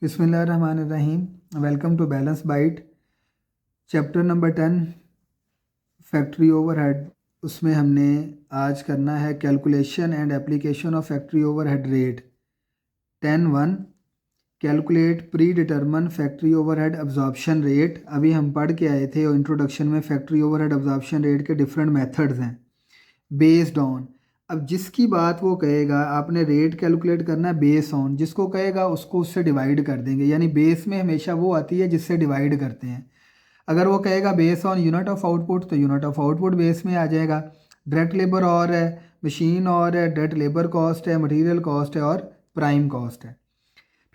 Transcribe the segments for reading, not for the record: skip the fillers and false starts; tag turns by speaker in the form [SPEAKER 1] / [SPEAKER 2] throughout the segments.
[SPEAKER 1] बिस्मिल्लाहिर्रहमानिर्रहीम। Welcome to balance byte. Chapter number 10 factory overhead. उसमें हमने आज करना है calculation and application of factory overhead rate. 10.1 calculate predetermined factory overhead absorption rate. अभी हम पढ़ के आए थे और इंट्रोडक्शन में फैक्ट्री ओवरहेड अब्जॉर्प्शन रेट के डिफरेंट मेथड्स हैं बेस्ड ऑन। अब जिसकी बात वो कहेगा आपने रेट कैलकुलेट करना है बेस ऑन, जिसको कहेगा उसको उससे डिवाइड कर देंगे। यानी बेस में हमेशा वो आती है जिससे डिवाइड करते हैं। अगर वो कहेगा base on unit of output तो यूनिट ऑफ आउटपुट बेस में आ जाएगा। डायरेक्ट लेबर और है, मशीन और है, डायरेक्ट लेबर कॉस्ट है, मटीरियल कॉस्ट है और प्राइम कॉस्ट है।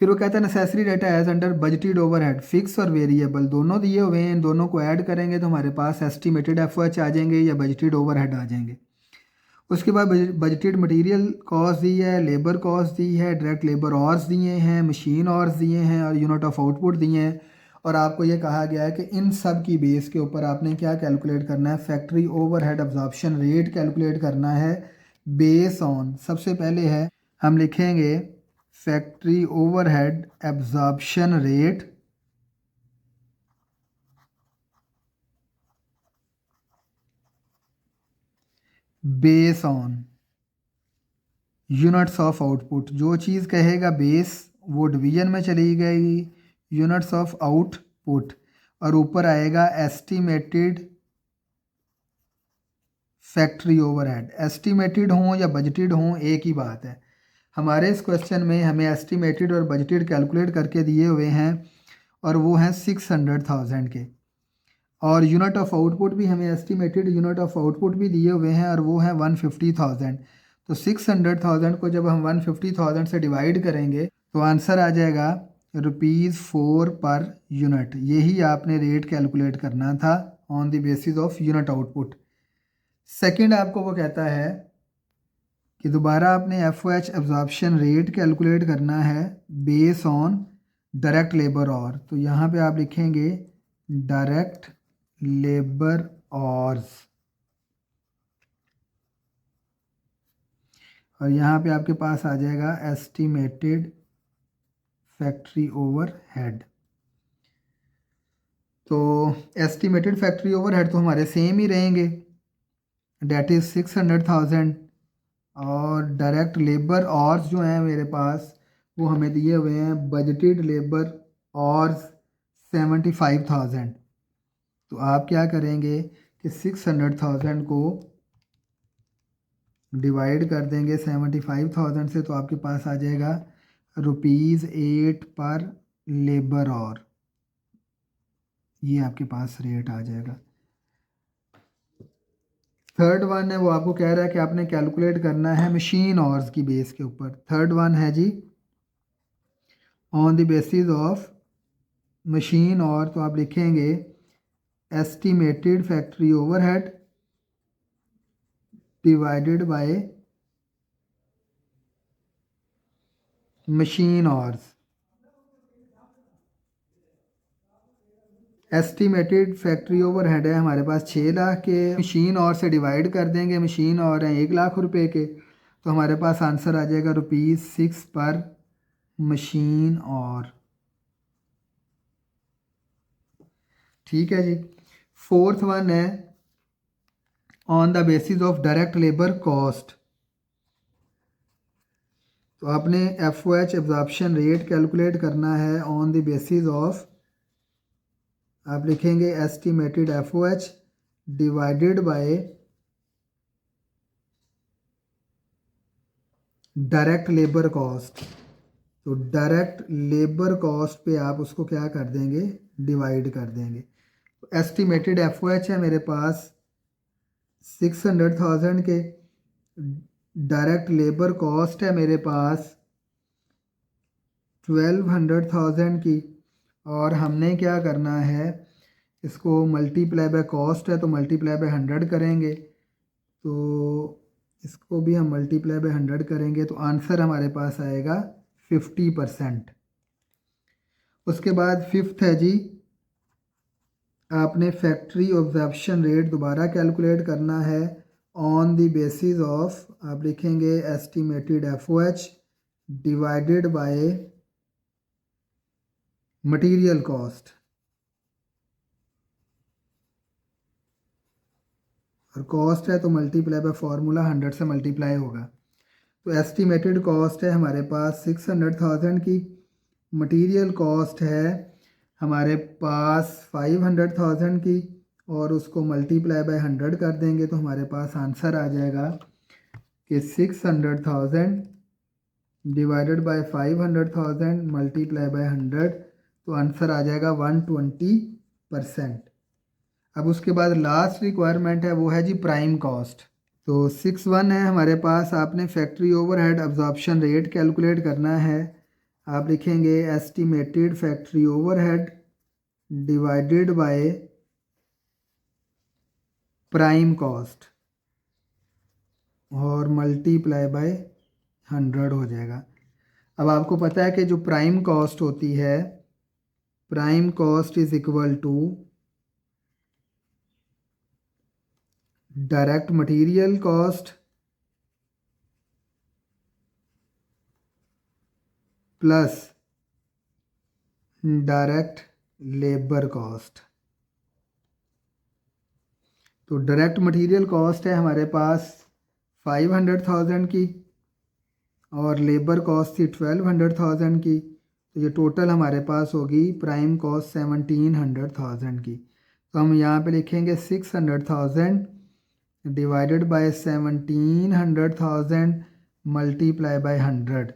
[SPEAKER 1] फिर वो कहता है necessary data as under budgeted overhead. Fix और वेरिएबल दोनों दिए हुए हैं, इन दोनों को ऐड करेंगे तो हमारे पास एस्टिमेटेड एफओएच आ जाएंगे या बजटेड ओवरहेड आ जाएंगे। उसके बाद बजटेड मटेरियल कॉस्ट दी है, लेबर कॉस्ट दी है, डायरेक्ट लेबर ऑर्स दिए हैं, मशीन ऑर्स दिए हैं और यूनिट ऑफ आउटपुट दिए हैं। और आपको ये कहा गया है कि इन सब की बेस के ऊपर आपने क्या कैलकुलेट करना है, factory overhead absorption rate calculate करना है बेस ऑन। सबसे पहले है हम लिखेंगे factory overhead absorption rate base on units of output. जो चीज़ कहेगा बेस वो डिवीजन में चली गई यूनिट्स ऑफ आउटपुट और ऊपर आएगा एस्टिमेटेड फैक्ट्री ओवरहेड। एस्टिमेटेड हों या बजटेड हों एक ही बात है। हमारे इस क्वेश्चन में हमें एस्टिमेटेड और बजटेड कैलकुलेट करके दिए हुए हैं और वो हैं 600,000 के। और यूनिट ऑफ आउटपुट भी हमें एस्टिमेटेड यूनिट ऑफ आउटपुट भी दिए हुए हैं और वो हैं 150,000। तो 600,000 को जब हम 150,000 से डिवाइड करेंगे तो आंसर आ जाएगा ₹4 पर यूनिट। यही आपने रेट कैलकुलेट करना था on the basis of unit output. Second आपको वो कहता है कि दोबारा आपने एफओएच एब्जॉर्प्शन रेट कैलकुलेट करना है बेस ऑन डायरेक्ट लेबर और। तो यहाँ पे आप लिखेंगे डायरेक्ट लेबर ऑर्स और यहाँ पे आपके पास आ जाएगा एस्टिमेटेड फैक्ट्री ओवरहेड। तो एस्टिमेटेड फैक्ट्री ओवरहेड तो हमारे सेम ही रहेंगे, डेट इज़ 600,000। और डायरेक्ट लेबर ऑर्स जो हैं मेरे पास वो हमें दिए हुए हैं बजटेड लेबर ऑर्स 75,000। तो आप क्या करेंगे कि 600,000 को डिवाइड कर देंगे 75,000 से तो आपके पास आ जाएगा ₹8 पर लेबर और। ये आपके पास रेट आ जाएगा। थर्ड वन है वो आपको कह रहा है कि आपने कैलकुलेट करना है मशीन ऑर्स की बेस के ऊपर। थर्ड वन है जी on the basis of machine hours. तो आप लिखेंगे estimated factory overhead divided by machine hours. Estimated factory overhead है हमारे पास 6 लाख के, मशीन और से डिवाइड कर देंगे, मशीन और हैं 1 लाख रुपए के, तो हमारे पास आंसर आ जाएगा ₹6 पर मशीन और। ठीक है जी। फोर्थ वन है on the basis of direct labour cost. तो आपने एफओएच एब्जॉर्प्शन रेट कैलकुलेट करना है ऑन द बेसिस ऑफ, आप लिखेंगे estimated FOH divided by direct labour cost. तो डायरेक्ट लेबर कॉस्ट पे आप उसको क्या कर देंगे, डिवाइड कर देंगे। तो एस्टिमेटेड एफओएच है मेरे पास 600,000 के, डायरेक्ट लेबर कॉस्ट है मेरे पास 1200,000 की। और हमने क्या करना है, इसको मल्टीप्लाई बाय कॉस्ट है तो मल्टीप्लाई बाय 100 करेंगे। तो इसको भी हम मल्टीप्लाई बाय 100 करेंगे तो आंसर हमारे पास आएगा 50%। उसके बाद फिफ्थ है जी आपने फैक्ट्री ऑब्जर्प्शन रेट दोबारा कैलकुलेट करना है ऑन द बेसिस ऑफ, आप लिखेंगे estimated FOH divided by material cost और कॉस्ट है तो मल्टीप्लाई बाय फार्मूला 100 से मल्टीप्लाई होगा। तो एस्टिमेटेड कॉस्ट है हमारे पास 600,000 की, मटेरियल कॉस्ट है हमारे पास 500,000 की, और उसको मल्टीप्लाई बाय 100 कर देंगे तो हमारे पास आंसर आ जाएगा कि 600,000 डिवाइडेड बाय 500,000 मल्टीप्लाई बाय 100, तो आंसर आ जाएगा 120%। अब उसके बाद लास्ट रिक्वायरमेंट है वो है जी प्राइम कॉस्ट। तो 6.1 है हमारे पास, आपने factory overhead absorption rate calculate करना है। आप लिखेंगे estimated factory overhead divided by prime cost और मल्टीप्लाई बाय 100 हो जाएगा। अब आपको पता है कि जो प्राइम कॉस्ट होती है, prime cost is equal to direct material cost plus direct labour cost. तो डायरेक्ट मटेरियल कॉस्ट है हमारे पास 500,000 की और लेबर कॉस्ट थी 1200,000 की, तो ये टोटल हमारे पास होगी प्राइम कॉस्ट 1700,000 की। तो हम यहाँ पे लिखेंगे 600,000 डिवाइडेड बाय 1700,000 मल्टीप्लाई बाय 100,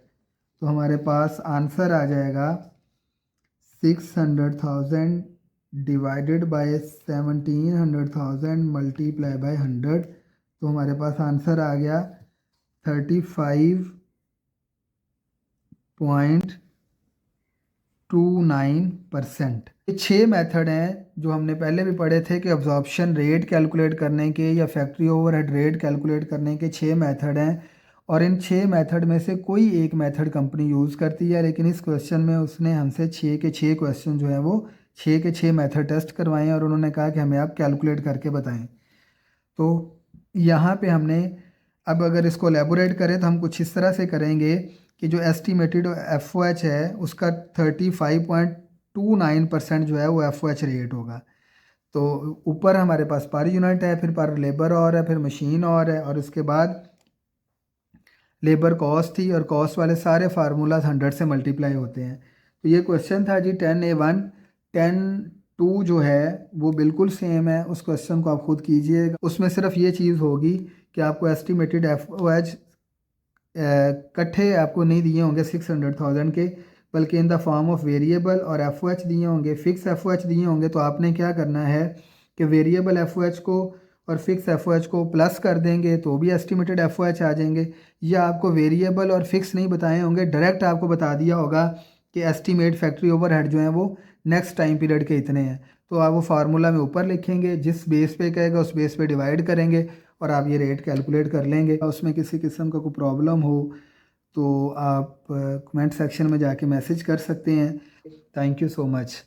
[SPEAKER 1] तो हमारे पास आंसर आ जाएगा 600,000 डिवाइडेड बाय 1700,000 मल्टीप्लाई बाय 100, तो हमारे पास आंसर आ गया 35.29%। ये 6 मेथड हैं जो हमने पहले भी पढ़े थे कि अब्जॉर्प्शन रेट कैलकुलेट करने के या फैक्ट्री ओवरहेड रेट कैलकुलेट करने के 6 मेथड हैं, और इन 6 मेथड में से कोई एक मेथड कंपनी यूज़ करती है, लेकिन इस क्वेश्चन में उसने हमसे 6 के 6 क्वेश्चन जो है वो 6 के 6 मेथड टेस्ट करवाए हैं और उन्होंने कहा कि हमें आप कैलकुलेट करके बताएं। तो यहाँ पे हमने अब अगर इसको एलेबोरेट करें तो हम कुछ इस तरह से करेंगे कि जो एस्टिमेटेड FOH है उसका 35.29% जो है वो FOH रेट होगा। तो ऊपर हमारे पास पर यूनिट है, फिर पर लेबर और है, फिर मशीन और है, और उसके बाद लेबर कॉस्ट थी, और कॉस्ट वाले सारे फार्मूलाज 100 से मल्टीप्लाई होते हैं। तो ये क्वेश्चन था जी 10A1। 10.2 जो है वो बिल्कुल सेम है, उस क्वेश्चन को आप खुद कीजिएगा। उसमें सिर्फ ये चीज़ होगी कि आपको एस्टिमेटेड FOH इकट्ठे आपको नहीं दिए होंगे 600,000 के, बल्कि in the form of variable, और FOH दिए होंगे, फिक्स FOH दिए होंगे। तो आपने क्या करना है कि वेरिएबल FOH को और फिक्स FOH को प्लस कर देंगे तो भी एस्टिमेटेड FOH आ जाएंगे, या आपको वेरिएबल और फिक्स नहीं बताए होंगे, डायरेक्ट आपको बता दिया होगा कि एस्टिमेट फैक्ट्री ओवरहेड जो है वो नेक्स्ट टाइम पीरियड के इतने हैं। तो आप वो फार्मूला में ऊपर लिखेंगे, जिस बेस पे कहेगा उस बेस पे डिवाइड करेंगे और आप ये रेट कैलकुलेट कर लेंगे। उसमें किसी किस्म का कोई प्रॉब्लम हो तो आप कमेंट सेक्शन में जाके मैसेज कर सकते हैं। Thank you so much.